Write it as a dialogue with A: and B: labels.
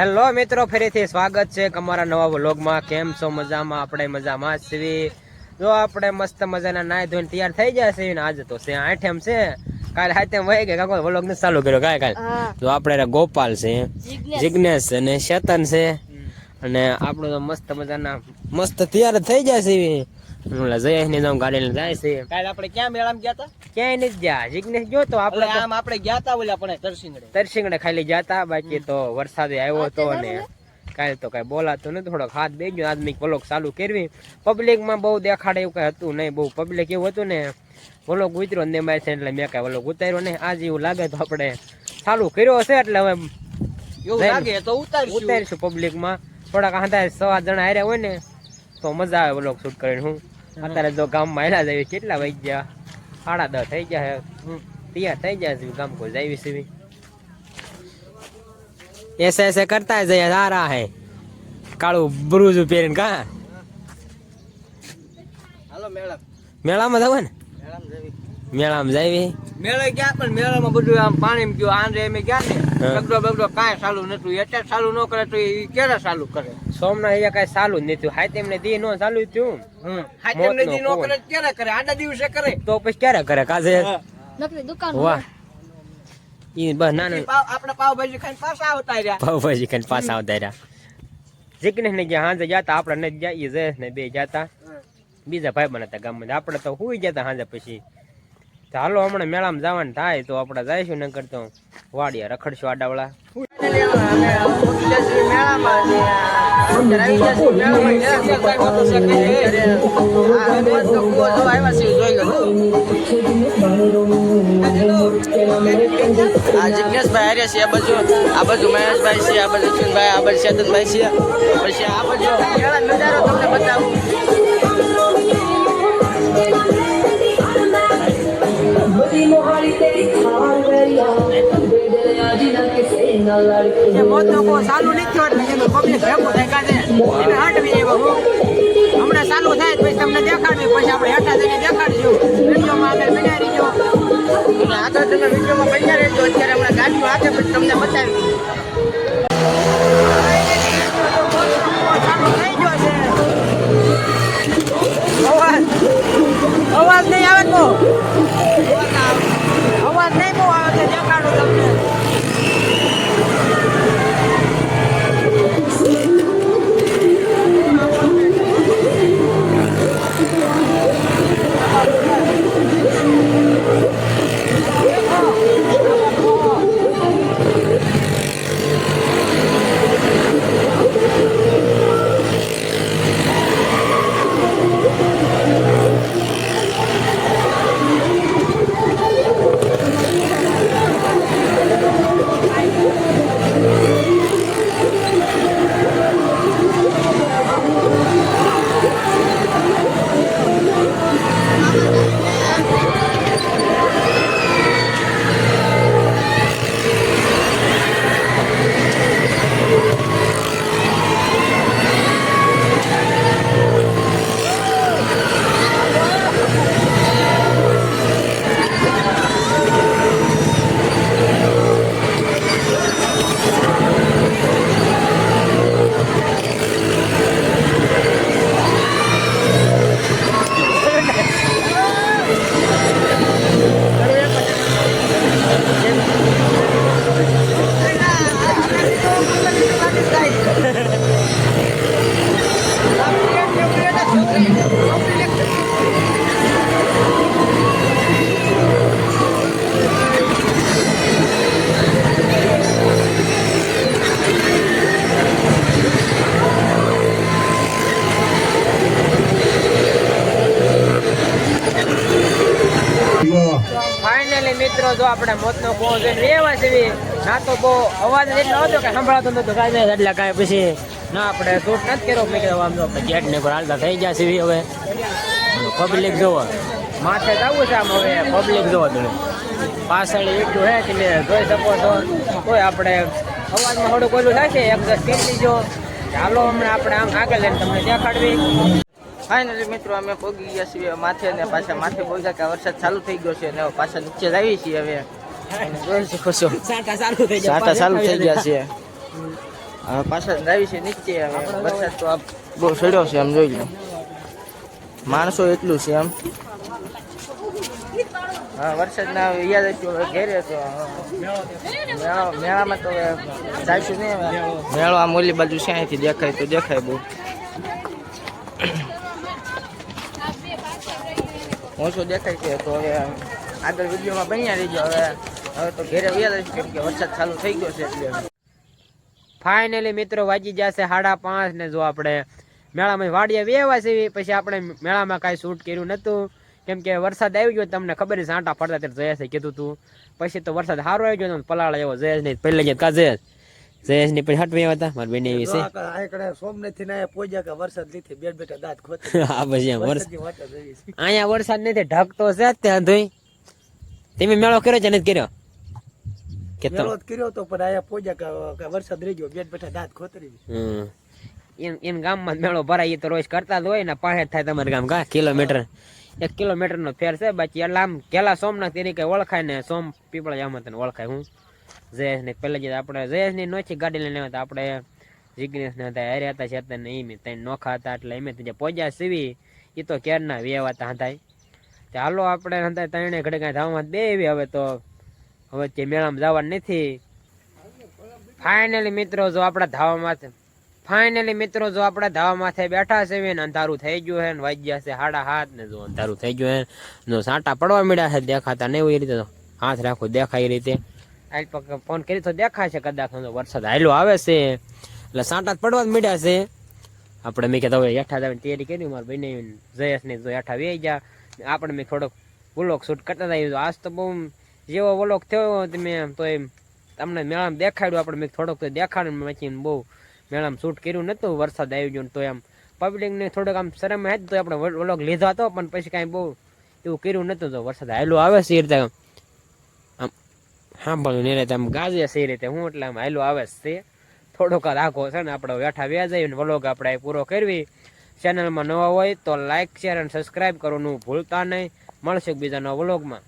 A: Hello મિત્રો, ફરીથી સ્વાગત છે અમારા નવા વ્લોગમાં. કેમ છો? મજામાં? આપણે મજામાં છીએ. જો આપણે મસ્ત મજાના નાઈ ધોઈને તૈયાર થઈ ગયા છે. આજે તો છે આઠમ છે, કાલે હાથેમ વહી ગયા. કાકો વ્લોગ ને ચાલુ કર્યો કાલે. તો આપણે ગોપાલ છે, જિગ્નેશ છે અને ચેતન છે, અને આપણે તો મસ્ત મજાના મસ્ત તૈયાર થઈ ગયા છે. જયેશ ને ગાડી લઈને જાય છે.
B: કાલે આપણે ક્યાં મેળામાં ગયા હતા?
A: ક્યાંય નથી ગયા. જિગ્નેશ ગયો તો આપણે
B: ગયા હતા ઓલા પણ
A: તરસિંગડે ખાલી ગયા હતા. બાકી તો વરસાદ આવ્યો હતો અને કાલે તો કઈ બોલાતું નથી. થોડોક હાથ દઈ ગયો. આદમી વ્લોગ ચાલુ કરવી. પબ્લિક માં બહુ દેખાડે એવું કઈ હતું નહીં. બહુ પબ્લિક એવું હતું ને, વ્લોગ ઉતર્યો ને મારે એટલે મેં કઈ વ્લોગ ઉતાર્યો નહીં. આજે એવું લાગે તો આપણે ચાલુ કર્યો હશે એટલે હવે
B: એવું લાગે તો
A: ઉતારીશું. પબ્લિક માં થોડાક હાથા 6 જણા હાર્યા હોય ને તો મજા આવે વ્લોગ શૂટ કરીને. હું અત્યારે જો ગામમાં આયલા જાય. કેટલા વાગ્યા? 10:30 થઈ ગયા. તૈયાર થઈ ગયા છે. ગામ કોઈ જાય છે. ऐसे ऐसे करता है जया आ रहा है कालू ब्रूज पेरन का.
B: હાલો મેળા.
A: મેળામાં જાવ ને? મેળામાં જાવી.
B: મેળા ગયા પણ મેળામાં બધું આમ પાણી ગયું. આંધે એમ ગયા ને બગડો બગડો કાંઈ ચાલુ નતું. એટલે ચાલુ ન કરે તો એ ક્યારે ચાલુ કરે?
A: સોમનાથ અહીંયા કાંઈ ચાલુ જ નથી. હાઈ તેમને દી નો ચાલુ થયું.
B: હાથેમને દી નો કરે ક્યારે કરે? આડા દિવસે કરે
A: તો પછી ક્યારે કરે? કાજે
C: નકરી દુકાન.
A: વાહ, ઈ બસ ના
B: આપણે પાવભાજી ખાઈને પાછા આવતા રહ્યા.
A: પાવભાજી ખાઈને પાછા આવતા રહ્યા. જિગ્નેશ ને ગયા હાંજે જતા. આપણે નથી ગયા. ઈ જયેશ ને બે જતા. બીજા ભાઈ બન હતા ગામમાં. આપણે તો હુઈ જતા હાંજે. પછી હાલો હમણાં મેળામાં જવાનું થાય તો આપણે જઈશું. ન કરતો વાડિયા રખડશું આડાવડા.
B: જિગ્નેશભાઈ હારે છે. આ બાજુ મહેશભાઈ છે, આ બાજુ ચુનભાઈ, આ બાજુ ચેતનભાઈ છે. પછી આ બાજુ નજારો તમને બતાવું. હમણાં ચાલુ થાય પછી તમને દેખાડવી. પછી આપણે હેઠા જઈને દેખાડશું. વિડીયોમાં આગળ બન્યા રહીજો. આગળ તમે વિડીયોમાં બન્યા રહેજો. અત્યારે હમણાં ગાડીઓ આગળ પછી તમને બતાવી. અવાજ નહીં આવે તો અવાજ નહીં બહુ આવે છે. દેખાડું તમને.
A: ફાઇનલી મિત્રો, જો આપણે મોતનો કુવો જોઈને રહેવા છે. ના તો બહુ અવાજ એટલો હતો કે સંભળાતો નતો કાંઈ. એટલે કાંઈ પછી ના આપણે શૂટ નથી કર્યો. મેં કીધું આમ જો આપણે ગેટ ને પર હાલતા થઈ ગયા છે. હવે પબ્લિક જોવો માથે જવું છે. આમ હવે પબ્લિક જોવો તમે પાછળ એટલું હે તમે જોઈ શકો છો. તોય આપણે અવાજમાં થોડુંક ઓલું થાય છે. એડજસ્ટ કરી લીજો. ચાલો હમણાં આપણે આમ આગળ લઈને તમને દેખાડવી.
B: ફાઇનલી મિત્રો અમે પહોંચી ગયા છીએ માથે. ને પાછા માથે પહોંચ્યા કે વરસાદ ચાલુ થઈ ગયો છે. ને પાછા નીચે જ આવી છીએ. હવે જોઈ શકો છો સાટા ચાલુ થઈ ગયા છે. હવે પાછળ લાવી છે નીચે. હવે વરસાદ તો આ બહુ સડ્યો છે, આમ જોઈ લો. માણસો એટલું છે આમ. હા, વરસાદ ના યાદ હતું હવે ઘેરે તો મેળામાં તો હવે જઈશું નહીં. મેળો આમ ઓલી બાજુ છે, અહીંથી દેખાય તો દેખાય બહુ ઓછો દેખાય છે. તો હવે આગળ વિડીયોમાં બન્યા રહીજો. હવે તો ઘેરે વ્યા જઈશું કેમ કે વરસાદ ચાલુ થઈ ગયો છે એટલે.
A: ફાઇનલી મિત્રો વાગી જશે 5:30 ને જો આપણે મેળામાં વાડીએ વેવા છે. પછી આપણે મેળામાં કાંઈ શૂટ કર્યું નતું કેમ કે વરસાદ આવી ગયો. તમને ખબર છે સાંટા પડતા ત્યારે જયેશે કીધું તું. પછી તો વરસાદ સારો આવી ગયો, પલાળ એવો જયેશ નહીં પહેલા ગયા કા જયેશ ની પછી હટવી હતા મારી બેન એવી છે.
B: સોમનાથથી ના પોજ્યા કે વરસાદ લીધે બેટ બેટા દાંત ખોતે.
A: હા પછી અહીંયા વરસાદ નથી ઢકતો છે ત્યાં ધોઈ. તમે મેળો કર્યો છે નથી કર્યો?
B: મેળો કર્યો તો પણ આયા પોજ્યા કે વરસાદ રહી ગયો બેટ બેટા દાંત ખોતરી.
A: એમ ગામમાં મેળો ભરાય તો રોજ કરતા જ હોય ને. પાસે થાય તમારે ગામ કા કિલોમીટર 1 કિલોમીટર નો ફેર છે. બાકી એટલે આમ કેલા સોમનાથ તરીકે ઓળખાય ને સોમ પીપળા જામતને ઓળખાય. હું જયેશ ને પેલા જે આપણે જયેશ ની નોખી ગાડી લઈને આવ્યા હતા. આપણે જિગ્નેશ ને હતા હારે હતા ચેતન ને એમ ત્રણ નોખા હતા એટલે એમ જે પોજા સીવી એ તો ક્યારના વેવાતા હતા. હાલો આપણે હતા ત્રણે ઘડે કાંઈ ધામમાં બે એવી. હવે તો હવે તે મેળામાં જવાનું નથી. ફાઇનલી મિત્રો જો આપણા ધાવા માથે બેઠા છે ને અંધારું થઈ ગયું છે ને વાગ્યા છે 7:30 ને જો અંધારું થઈ ગયું છે. જો સાંટા પડવા મળ્યા છે દેખાતા નહીં હોય એ રીતે. તો હાથ રાખો દેખાય એ રીતે. ફોન કરી તો દેખાય છે કદાચ વરસાદ હાલો આવે છે એટલે સાંટા પડવા જ મળ્યા છે. આપણે મેં કીધું હવે હેઠા જવાની તૈયારી કરી. મારા ભાઈને જયેશ ને જો હેઠા વે ગયા. આપણે મેં થોડોક વ્લોગ શૂટ કરતા હતા. આજ તો બહુ જેવો વ્લોગ થયો તમે તો એમ તમને મેળામાં દેખાડ્યું. આપણે મેં થોડોક તો દેખાડ્યું પછી બહુ મેળામાં શૂટ કર્યું નતું. વરસાદ આવી ગયો તો એમ પબ્લિકને થોડોક આમ શરમ હતી તો આપણે વ્લોગ લીધો હતો પણ પછી કાંઈ બહુ એવું કર્યું નતું. તો વરસાદ હાલો આવે છે એ રીતે આમ સાંભળ્યું નહીં રીતે આમ ગાજે છે એ રીતે. હું એટલે આમ હાલો આવે છે થોડોક રાખો છે ને. આપણે બેઠા વ્યાજ ને વ્લોગ આપણે પૂરો કરવી. ચેનલમાં નવા હોય તો લાઇક શેર અને સબસ્ક્રાઈબ કરવાનું ભૂલતા નહીં. મળશે બીજા નવા વ્લોગમાં.